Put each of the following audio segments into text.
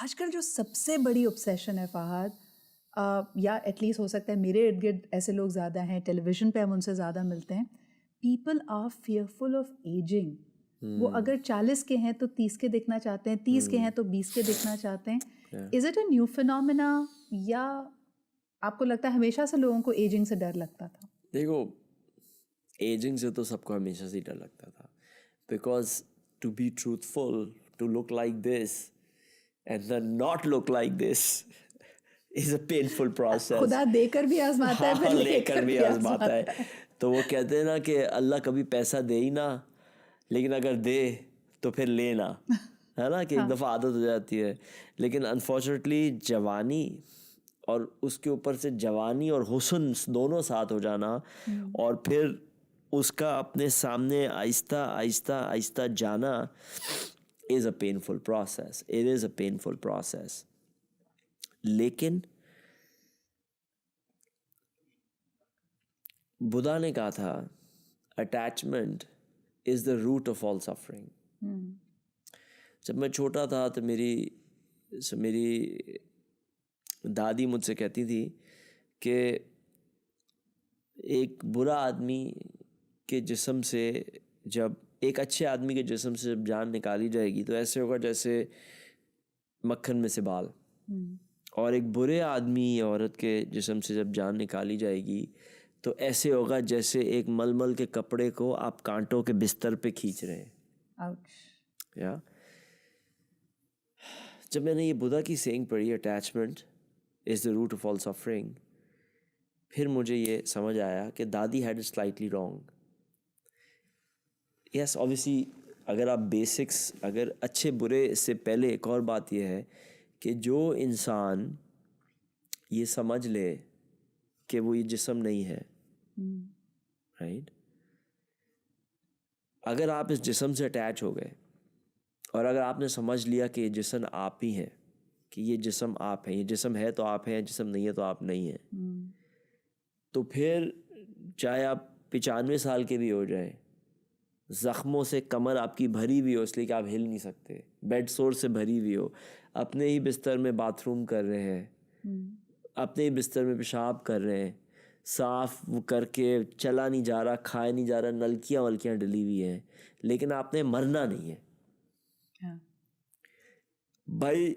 آج کل جو سب سے بڑی اوبسیشن ہے فہد, یا ایٹ لیسٹ ہو سکتا ہے میرے ارد گرد ایسے لوگ زیادہ ہیں, ٹیلی ویژن پہ ہم ان سے زیادہ ملتے ہیں, people are fearful of ageing. وہ اگر 40 کے ہیں تو 30 کے دیکھنا چاہتے ہیں, 30 کے ہیں تو 20 کے دیکھنا چاہتے ہیں. Is it a new phenomena, یا آپ کو لگتا ہے ہمیشہ سے لوگوں کو ایجنگ سے ڈر لگتا تھا؟ دیکھو, ایجنگ سے تو سب کو ہمیشہ سے ڈر لگتا تھا, because to be truthful, to look like this and then not look like this is a painful process. خدا دے کر بھی آزماتا ہے, پھر لے کر بھی آزماتا ہے. تو وہ کہتے ہیں نا کہ اللہ کبھی پیسہ دے ہی نہ, لیکن اگر دے تو پھر لینا, ہے نا, کہ ایک دفعہ عادت ہو جاتی ہے. لیکن انفارچونیٹلی جوانی اور اس کے اوپر سے جوانی اور حسن دونوں ساتھ ہو جانا, اور پھر اس کا اپنے سامنے آہستہ آہستہ آہستہ جانا is a painful process. It is a painful process. لیکن بدھا نے کہا تھا attachment is the root of all suffering. جب میں چھوٹا تھا تو میری دادی مجھ سے کہتی تھی کہ ایک برا آدمی کے جسم سے جب ایک اچھے آدمی کے جسم سے جب جان نکالی جائے گی تو ایسے ہوگا جیسے مکھن میں سے بال, اور ایک برے آدمی عورت کے جسم سے جب جان نکالی جائے گی تو ایسے ہوگا جیسے ایک ململ کے کپڑے کو آپ کانٹوں کے بستر پہ کھینچ رہے ہیں. یا جب میں نے یہ بدھا کی سینگ پڑھی, attachment is the root of all suffering, پھر مجھے یہ سمجھ آیا کہ دادی had it slightly wrong. Yes obviously اگر آپ بیسکس, اگر اچھے برے سے پہلے ایک اور بات یہ ہے کہ جو انسان یہ سمجھ لے کہ وہ یہ جسم نہیں ہے, رائٹ, اگر آپ اس جسم سے اٹیچ ہو گئے اور اگر آپ نے سمجھ لیا کہ یہ جسم آپ ہی ہے, کہ یہ جسم آپ ہیں, یہ جسم ہے تو آپ ہیں, جسم نہیں ہے تو آپ نہیں ہیں, تو پھر چاہے آپ 95 سال کے بھی ہو جائیں, زخموں سے کمر آپ کی بھری ہوئی ہو اس لیے کہ آپ ہل نہیں سکتے, بیڈ سور سے بھری ہوئی ہو, اپنے ہی بستر میں باتھ روم کر رہے ہیں, اپنے ہی بستر میں پیشاب کر رہے ہیں, صاف کر کے چلا نہیں جا رہا, کھایا نہیں جا رہا, نلکیاں ولکیاں ڈلی ہوئی ہیں, لیکن آپ نے مرنا نہیں ہے بھائی.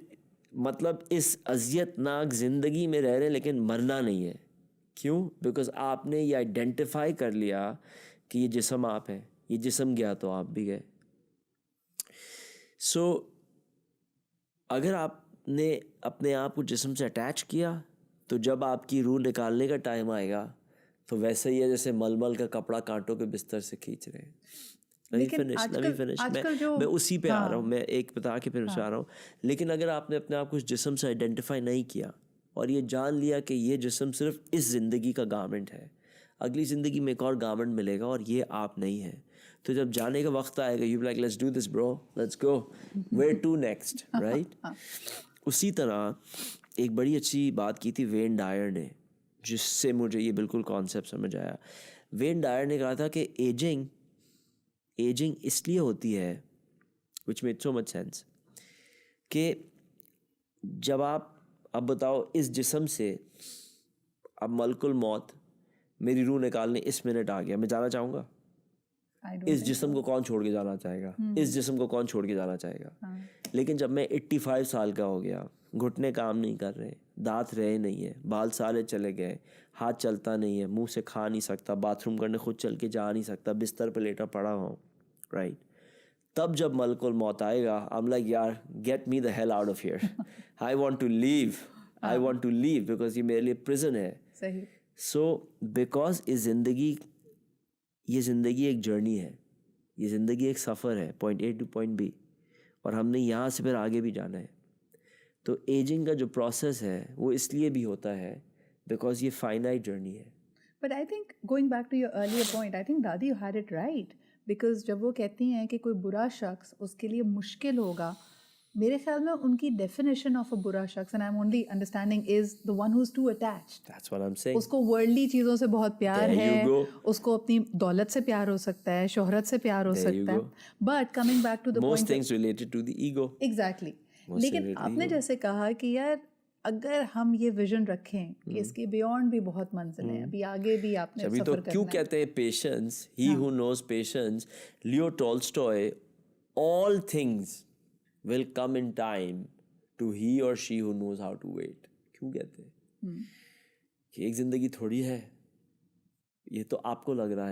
مطلب اس اذیت ناک زندگی میں رہ رہے ہیں لیکن مرنا نہیں ہے. کیوں؟ بیکاز آپ نے یہ آئیڈینٹیفائی کر لیا کہ یہ جسم آپ ہیں, یہ جسم گیا تو آپ بھی گئے. سو اگر آپ نے اپنے آپ کو جسم سے اٹیچ کیا تو جب آپ کی روح نکالنے کا ٹائم آئے گا تو ویسے ہی ہے جیسے ململ کا کپڑا کانٹوں کے بستر سے کھینچ رہے ہیں. میں اسی پہ آ رہا ہوں, میں ایک بتا کے پھر اسے آ رہا ہوں. لیکن اگر آپ نے اپنے آپ کو اس جسم سے آئیڈینٹیفائی نہیں کیا اور یہ جان لیا کہ یہ جسم صرف اس زندگی کا گارمنٹ ہے, اگلی زندگی میں ایک اور گارمنٹ ملے گا اور یہ آپ نہیں ہے, تو جب جانے کا وقت آئے گا you be like let's do this bro, let's go, where to next, right. اسی طرح ایک بڑی اچھی بات کی تھی وین ڈائر نے, جس سے مجھے یہ بالکل کانسیپٹ سمجھ آیا. وین ڈائر نے کہا تھا کہ ایجنگ اس لیے ہوتی ہے, which made so much sense, کہ جب آپ اب بتاؤ اس جسم سے اب ملک الموت میری روح نکالنے اس منٹ آ گیا, میں جانا چاہوں گا؟ اس جسم کو کون چھوڑ کے جانا چاہے گا؟ اس جسم کو کون چھوڑ کے جانا چاہے گا؟ لیکن جب میں 85 سال کا ہو گیا, گھٹنے کام نہیں کر رہے, دانت رہے نہیں ہے, بال سارے چلے گئے, ہاتھ چلتا نہیں ہے, منہ سے کھا نہیں سکتا, باتھ روم کرنے خود چل کے جا نہیں سکتا, بستر پہ لیٹا پڑا ہوں, رائٹ, تب جب ملک الموت آئے گا I'm like یار get me the hell out of here, I want to leave because یہ میرے لیے prison ہے. So because یہ زندگی ایک جرنی ہے, یہ زندگی ایک سفر ہے point A to point B, اور ہم نے یہاں سے پھر آگے بھی جانا ہے. تو ایجنگ کا جو پروسیس ہے وہ اس لیے بھی ہوتا ہے بیکاز یہ فائنائٹ جرنی ہے. But I think going back to your earlier point, I think Dadi you had it right, because جب وہ کہتی ہیں کہ کوئی برا شخص اس کے لیے مشکل ہوگا, میرے خیال میں ان کی ڈیفینیشن آف اے برا شخص, and I'm only understanding, is the one who's too attached. That's what I'm saying. اس کو ورلڈلی چیزوں سے بہت پیار ہے, اس کو اپنی دولت سے پیار ہو سکتا ہے, شہرت سے پیار ہو سکتا ہے, but coming back to the point, most things related to the ego. Exactly. لیکن آپ نے جیسے کہا کہ یار اگر ہم یہ ویژن رکھیں کہ اس کے بیونڈ بھی بہت منزل ہیں, ابھی آگے بھی آپ نے ابھی تو سفر کرنا ہے. کیوں کہتے ہیں patience, he who knows patience, Leo Tolstoy, all things will come in time to he or she who knows how to wait. کیوں کہتے ہیں کہ ایک زندگی تھوڑی ہے, یہ تو آپ کو لگ رہا ہے